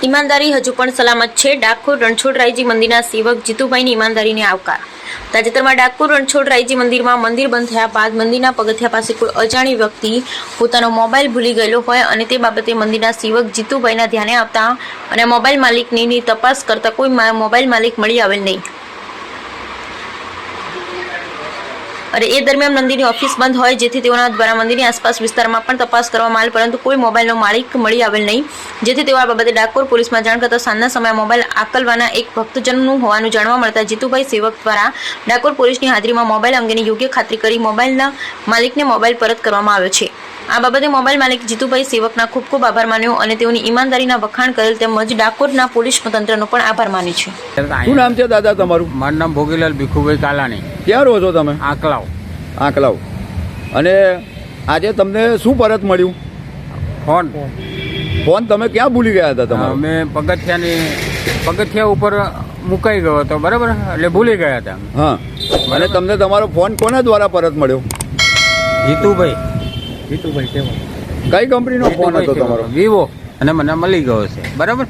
ઈમાનદારી હજુ પણ સલામત છે. ડાકોર રણછોડરાયજી મંદિરના સેવક જીતુભાઈની ઈમાનદારીને આવકાર. તાજેતરમાં ડાકોર રણછોડરાયજી મંદિરમાં મંદિર બંધ થયા બાદ મંદિરના પગથિયા પાસે કોઈ અજાણી વ્યક્તિ પોતાનો મોબાઈલ ભૂલી ગયેલો હોય અને તે બાબતે મંદિરના સેવક જીતુભાઈના ધ્યાને આવતા અને મોબાઈલ માલિકની તપાસ કરતા કોઈ મોબાઈલ માલિક મળી આવેલ નહીં. અને એ દરમિયાન મંદિરની ઓફિસ બંધ હોય જેથી તેઓના દ્વારા મંદિરની આસપાસ વિસ્તારમાં પણ તપાસ કરવામાં આવેલ પરંતુ કોઈ મોબાઈલનો માલિક મળી આવેલ નહીં, જેથી તેઓ આ બાબતે ડાકોર પોલીસમાં જાણ કરતા સાંજના સમયે મોબાઈલ આકલવાના એક ભક્તજનનું હોવાનું જાણવા મળતા જીતુભાઈ સેવક દ્વારા ડાકોર પોલીસની હાજરીમાં મોબાઈલ અંગેની યોગ્ય ખાતરી કરી મોબાઈલના માલિકને મોબાઈલ પરત કરવામાં આવ્યો છે. આ બાબતે મોબાઈલ માલિક જીતુભાઈ સેવકના ખૂબ ખૂબ આભાર માન્યો અને તેઓની ઈમાનદારીના વખાણ કરેલ તેમજ ડાકોરના પોલીસ તંત્રનો પણ આભાર માન્યો છે. શું નામ છે દાદા તમારું? મારું નામ ભોગીલાલ ભીખુભાઈ કાલાણી. ક્યાં રહો છો તમે? આંકલાવ. આંકલાવ. અને આજે તમને શું પરત મળ્યું? ફોન તમે ક્યાં ભૂલી ગયા હતા? તમે અમે પગથિયા ઉપર મુકાઈ ગયો હતો, બરાબર, એટલે ભૂલી ગયા હતા. હા. અને તમને તમારો ફોન કોના દ્વારા પરત મળ્યો? જીતુભાઈ. કઈ કંપનીનો ફોન હતો તમારો? વિવો. અને મને મળી ગયો છે, બરાબર.